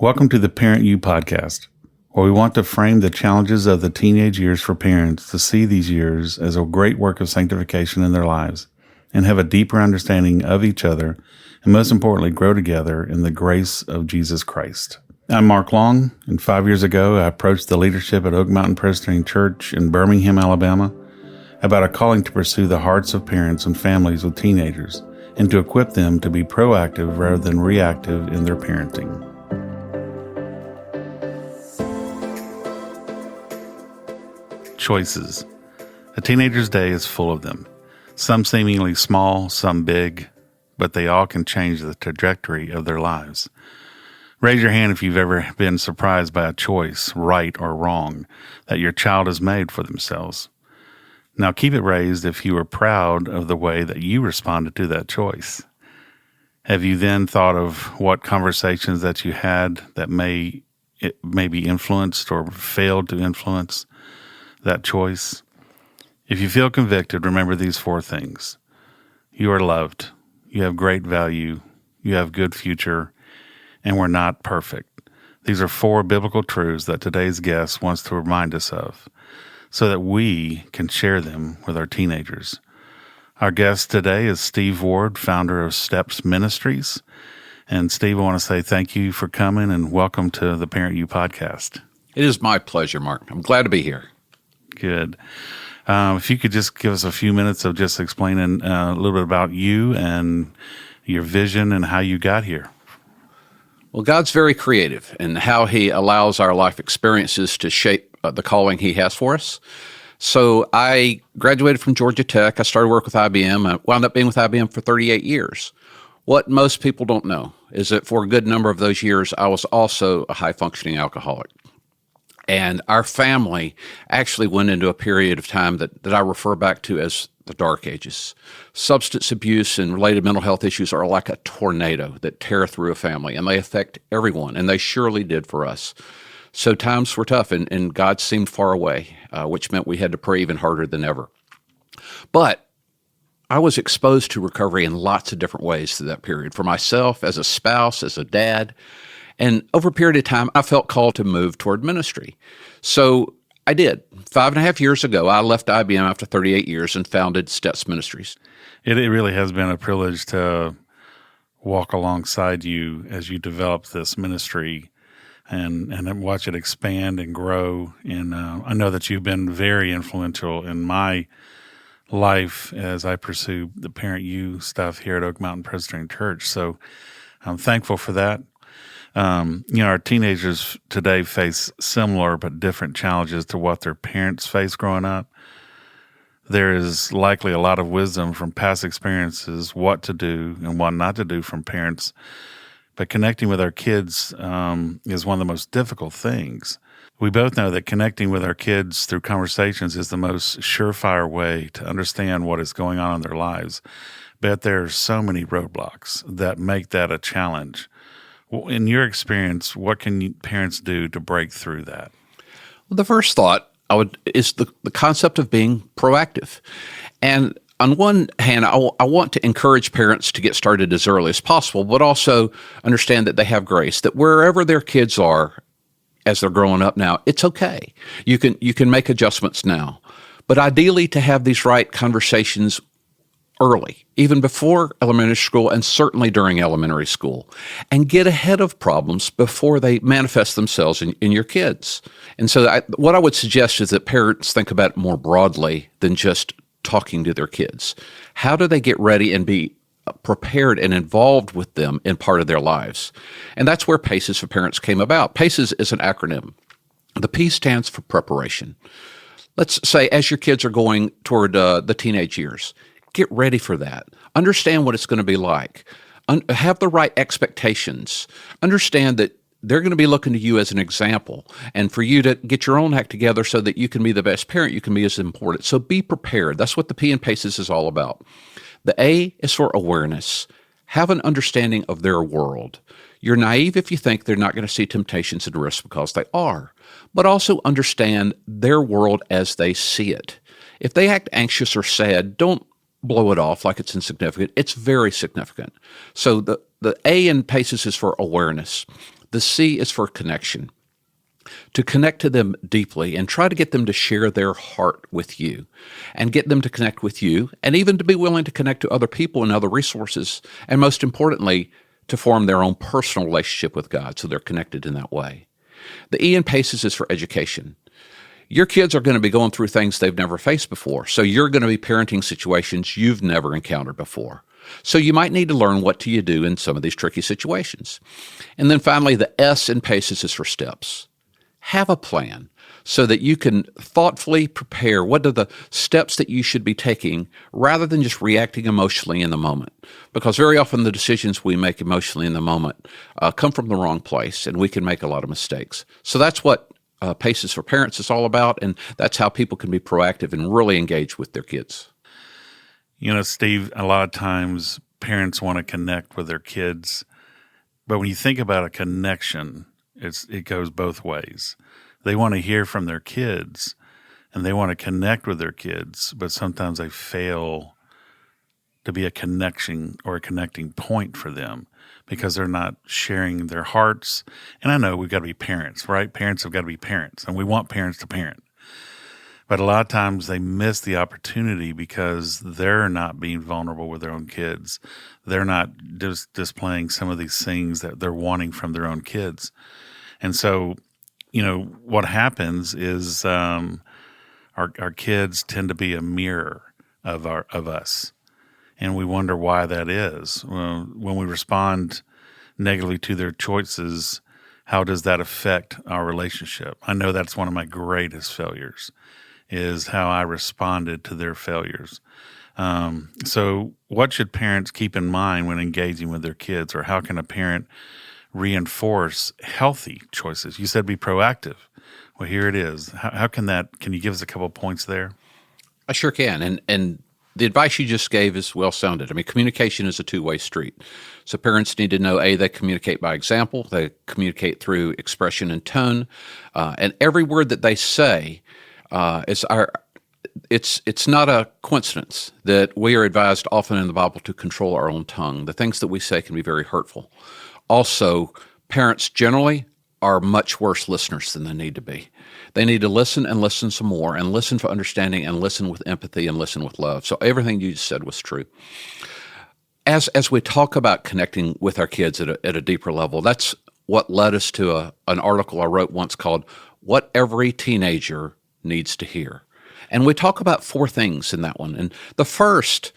Welcome to the ParentU podcast, where we want to frame the challenges of the teenage years for parents to see these years as a great work of sanctification in their lives and have a deeper understanding of each other and, most importantly, grow together in the grace of Jesus Christ. I'm Mark Long, and 5 years ago, I approached the leadership at Oak Mountain Presbyterian Church in Birmingham, Alabama, about a calling to pursue the hearts of parents and families with teenagers and to equip them to be proactive rather than reactive in their parenting. Choices. A teenager's day is full of them. Some seemingly small, some big, but they all can change the trajectory of their lives. Raise your hand if you've ever been surprised by a choice, right or wrong, that your child has made for themselves. Now keep it raised if you are proud of the way that you responded to that choice. Have you then thought of what conversations that you had that may be influenced or failed to influence that choice? If you feel convicted, remember these 4 things. You are loved. You have great value. You have good future. And we're not perfect. These are 4 biblical truths that today's guest wants to remind us of so that we can share them with our teenagers. Our guest today is Steve Ward, founder of Steps Ministries. And Steve, I want to say thank you for coming and welcome to the ParentU podcast. It is my pleasure, Mark. I'm glad to be here. Good. If you could just give us a few minutes of just explaining a little bit about you and your vision and how you got here. Well, God's very creative in how He allows our life experiences to shape the calling He has for us. So I graduated from Georgia Tech. I started work with IBM. I wound up being with IBM for 38 years. What most people don't know is that for a good number of those years, I was also a high-functioning alcoholic. And our family actually went into a period of time that I refer back to as the dark ages. Substance abuse and related mental health issues are like a tornado that tear through a family, and they affect everyone, and they surely did for us. So times were tough, and God seemed far away, which meant we had to pray even harder than ever. But I was exposed to recovery in lots of different ways through that period, for myself, as a spouse, as a dad. And over a period of time, I felt called to move toward ministry. So I did. 5.5 years ago, I left IBM after 38 years and founded Steps Ministries. It really has been a privilege to walk alongside you as you develop this ministry and watch it expand and grow. And I know that you've been very influential in my life as I pursue the ParentU stuff here at Oak Mountain Presbyterian Church. So I'm thankful for that. Our teenagers today face similar but different challenges to what their parents faced growing up. There is likely a lot of wisdom from past experiences, what to do and what not to do from parents. But connecting with our kids is one of the most difficult things. We both know that connecting with our kids through conversations is the most surefire way to understand what is going on in their lives. But there are so many roadblocks that make that a challenge. In your experience, what can parents do to break through that? Well, the first thought is the concept of being proactive. And on one hand, I want to encourage parents to get started as early as possible, but also understand that they have grace, that wherever their kids are as they're growing up now, it's okay. You can make adjustments now. But ideally, to have these right conversations early, even before elementary school and certainly during elementary school, and get ahead of problems before they manifest themselves in your kids. And so what I would suggest is that parents think about it more broadly than just talking to their kids. How do they get ready and be prepared and involved with them in part of their lives? And that's where PACES for Parents came about. PACES is an acronym. The P stands for preparation. Let's say as your kids are going toward the teenage years, get ready for that. Understand what it's going to be like. Have the right expectations. Understand that they're going to be looking to you as an example, and for you to get your own act together so that you can be the best parent you can be is important. So be prepared. That's what the P in PACES is all about. The A is for awareness. Have an understanding of their world. You're naive if you think they're not going to see temptations and risks, because they are. But also understand their world as they see it. If they act anxious or sad, don't blow it off like it's insignificant. It's very significant. So the A in PACES is for awareness. The C is for connection. To connect to them deeply and try to get them to share their heart with you and get them to connect with you and even to be willing to connect to other people and other resources. And most importantly, to form their own personal relationship with God so they're connected in that way. The E in PACES is for education. Your kids are going to be going through things they've never faced before. So you're going to be parenting situations you've never encountered before. So you might need to learn what do you do in some of these tricky situations. And then finally, the S in PACES is for steps. Have a plan so that you can thoughtfully prepare what are the steps that you should be taking rather than just reacting emotionally in the moment. Because very often the decisions we make emotionally in the moment come from the wrong place, and we can make a lot of mistakes. So that's what PACES for Parents is all about, and that's how people can be proactive and really engage with their kids. You know, Steve, a lot of times parents want to connect with their kids, but when you think about a connection, it goes both ways. They want to hear from their kids and they want to connect with their kids, but sometimes they fail to be a connection or a connecting point for them because they're not sharing their hearts. And I know we've got to be parents, right? Parents have got to be parents, and we want parents to parent. But a lot of times they miss the opportunity because they're not being vulnerable with their own kids. They're not just displaying some of these things that they're wanting from their own kids. And so, you know, what happens is our kids tend to be a mirror of us, and we wonder why that is. When we respond negatively to their choices, how does that affect our relationship? I know that's one of my greatest failures, is how I responded to their failures. So what should parents keep in mind when engaging with their kids, or how can a parent reinforce healthy choices? You said be proactive. Well, here it is. How can you give us a couple of points there? I sure can. And the advice you just gave is well sounded. I mean, communication is a two-way street. So parents need to know, A, they communicate by example, they communicate through expression and tone, and every word that they say it's not a coincidence that we are advised often in the Bible to control our own tongue. The things that we say can be very hurtful. Also, parents generally are much worse listeners than they need to be. They need to listen and listen some more, and listen for understanding, and listen with empathy, and listen with love. So everything you just said was true. As we talk about connecting with our kids at a deeper level, that's what led us to an article I wrote once called "What Every Teenager Needs to Hear." And we talk about four things in that one. And the first,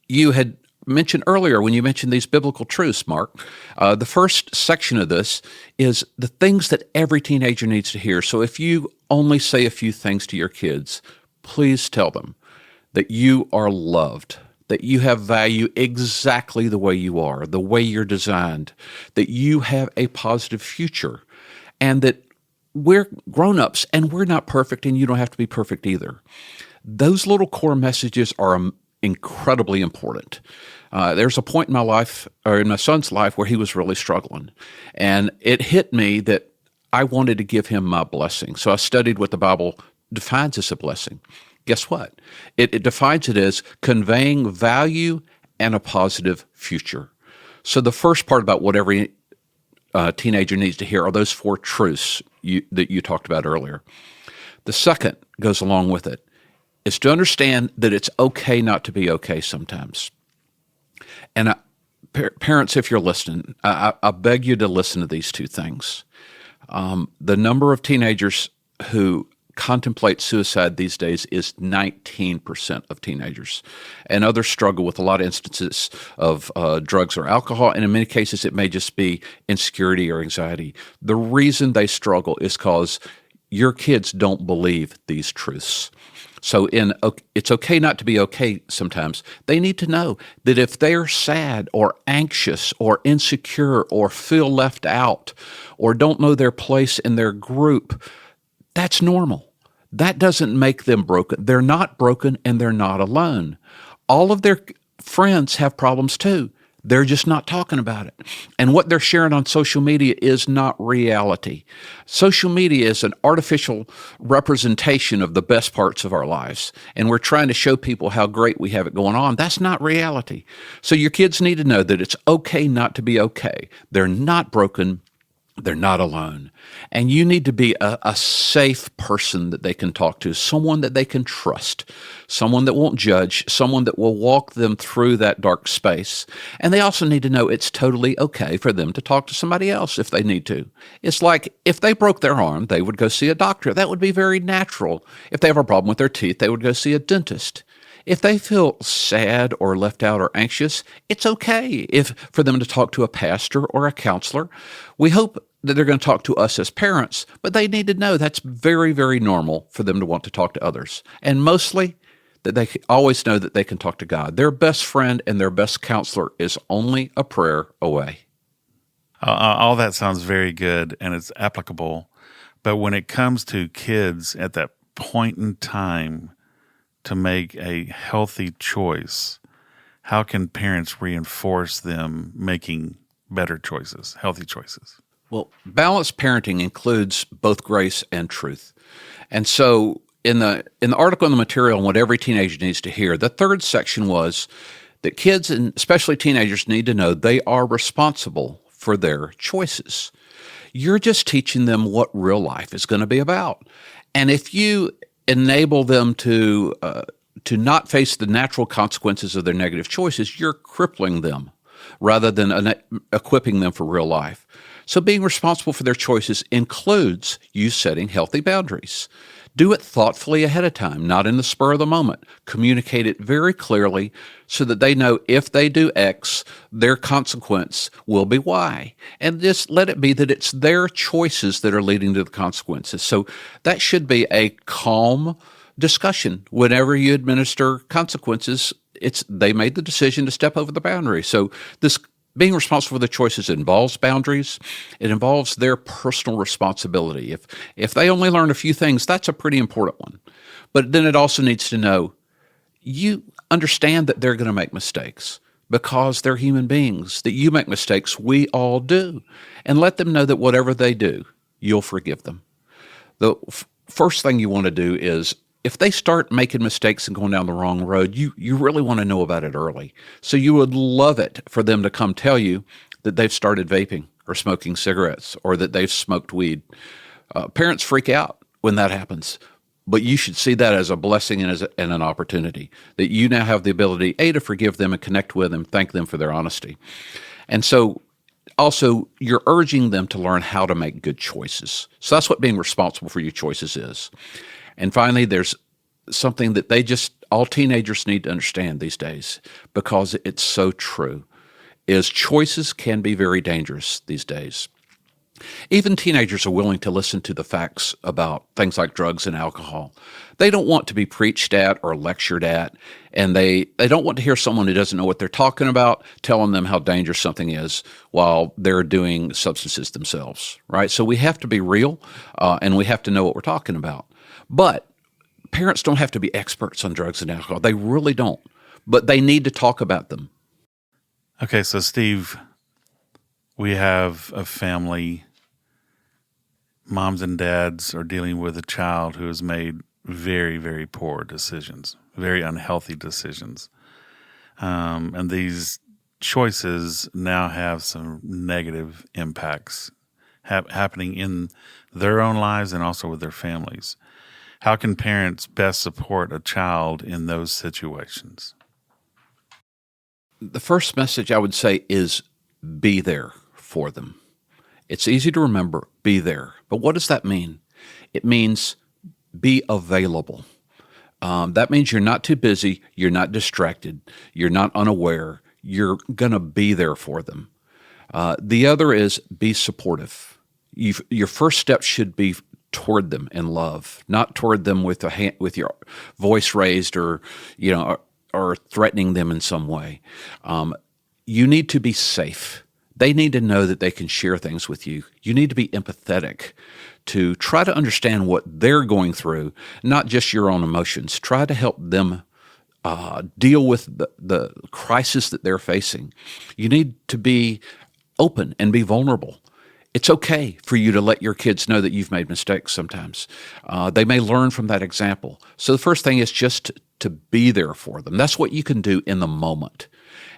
you had mentioned earlier when you mentioned these biblical truths, Mark. The first section of this is the things that every teenager needs to hear. So if you only say a few things to your kids, please tell them that you are loved, that you have value exactly the way you are, the way you're designed, that you have a positive future, and that we're grown-ups and we're not perfect, and you don't have to be perfect either. Those little core messages are incredibly important. There's a point in my life, or in my son's life, where he was really struggling. And it hit me that I wanted to give him my blessing. So I studied what the Bible defines as a blessing. Guess what? It defines it as conveying value and a positive future. So the first part about what every teenager needs to hear are those four truths that you talked about earlier. The second goes along with it, is to understand that it's okay not to be okay sometimes. And parents, if you're listening, I beg you to listen to these two things. The number of teenagers who contemplate suicide these days is 19% of teenagers. And others struggle with a lot of instances of drugs or alcohol, and in many cases it may just be insecurity or anxiety. The reason they struggle is because your kids don't believe these truths. So it's okay not to be okay sometimes. They need to know that if they're sad or anxious or insecure or feel left out or don't know their place in their group, that's normal. That doesn't make them broken. They're not broken, and they're not alone. All of their friends have problems too. They're just not talking about it. And what they're sharing on social media is not reality. Social media is an artificial representation of the best parts of our lives. And we're trying to show people how great we have it going on. That's not reality. So your kids need to know that it's okay not to be okay. They're not broken. They're not alone. And you need to be a safe person that they can talk to, someone that they can trust, someone that won't judge, someone that will walk them through that dark space. And they also need to know it's totally okay for them to talk to somebody else if they need to. It's like if they broke their arm, they would go see a doctor. That would be very natural. If they have a problem with their teeth, they would go see a dentist. If they feel sad or left out or anxious, it's okay for them to talk to a pastor or a counselor. We hope that they're going to talk to us as parents, but they need to know that's very, very normal for them to want to talk to others. And mostly that they always know that they can talk to God. Their best friend and their best counselor is only a prayer away. All that sounds very good and it's applicable. But when it comes to kids at that point in time, to make a healthy choice, how can parents reinforce them making better choices, healthy choices? Well, balanced parenting includes both grace and truth. And so in the article in the material on what every teenager needs to hear, the third section was that kids and especially teenagers need to know they are responsible for their choices. You're just teaching them what real life is going to be about. And if you enable them to not face the natural consequences of their negative choices, you're crippling them rather than equipping them for real life. So being responsible for their choices includes you setting healthy boundaries. Do it thoughtfully ahead of time, not in the spur of the moment. Communicate it very clearly so that they know if they do X, their consequence will be Y. And just let it be that it's their choices that are leading to the consequences. So that should be a calm discussion. Whenever you administer consequences, they made the decision to step over the boundary. So this being responsible for the choices involves boundaries. It involves their personal responsibility. If they only learn a few things, that's a pretty important one. But then it also needs to know you understand that they're going to make mistakes because they're human beings, that you make mistakes, we all do. And let them know that whatever they do, you'll forgive them. The first thing you want to do is if they start making mistakes and going down the wrong road, you really want to know about it early. So you would love it for them to come tell you that they've started vaping or smoking cigarettes or that they've smoked weed. Parents freak out when that happens, but you should see that as a blessing and an opportunity, that you now have the ability, A, to forgive them and connect with them, thank them for their honesty. And so also, you're urging them to learn how to make good choices. So that's what being responsible for your choices is. And finally, there's something that all teenagers need to understand these days, because it's so true, is choices can be very dangerous these days. Even teenagers are willing to listen to the facts about things like drugs and alcohol. They don't want to be preached at or lectured at, and they don't want to hear someone who doesn't know what they're talking about telling them how dangerous something is while they're doing substances themselves, right? So we have to be real, and we have to know what we're talking about. But parents don't have to be experts on drugs and alcohol. They really don't. But they need to talk about them. Okay, so Steve, we have a family. Moms and dads are dealing with a child who has made very, very poor decisions, very unhealthy decisions. And these choices now have some negative impacts happening in their own lives and also with their families. How can parents best support a child in those situations? The first message I would say is be there for them. It's easy to remember, be there. But what does that mean? It means be available. That means you're not too busy, you're not distracted, you're not unaware, you're going to be there for them. The other is be supportive. Your first step should be toward them in love, not toward them with your voice raised or threatening them in some way. You need to be safe. They need to know that they can share things with you. You need to be empathetic to try to understand what they're going through, not just your own emotions. Try to help them deal with the crisis that they're facing. You need to be open and be vulnerable. It's okay for you to let your kids know that you've made mistakes sometimes. They may learn from that example. So the first thing is just to be there for them. That's what you can do in the moment.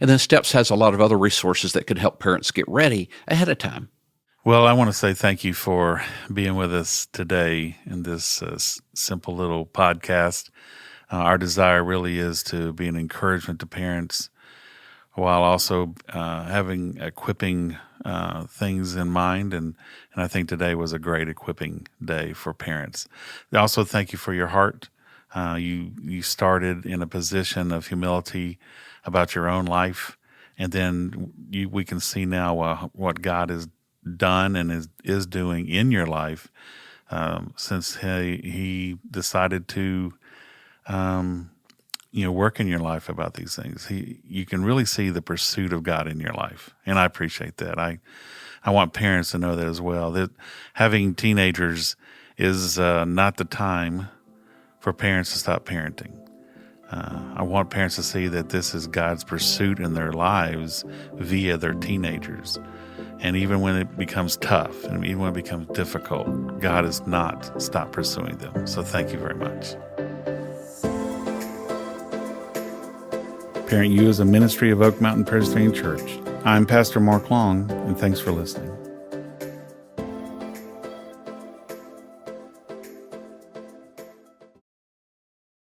And then STEPS has a lot of other resources that can help parents get ready ahead of time. Well, I want to say thank you for being with us today in this simple little podcast. Our desire really is to be an encouragement to parents while also having equipping things in mind. And I think today was a great equipping day for parents. Also, thank you for your heart. You started in a position of humility about your own life, and then we can see now what God has done and is doing in your life since he decided to work in your life about these things. You can really see the pursuit of God in your life, and I appreciate that. I want parents to know that as well, that having teenagers is not the time for parents to stop parenting. I want parents to see that this is God's pursuit in their lives via their teenagers. And even when it becomes tough and even when it becomes difficult, God has not stopped pursuing them. So thank you very much. ParentU is a ministry of Oak Mountain Presbyterian Church. I'm Pastor Mark Long, and thanks for listening.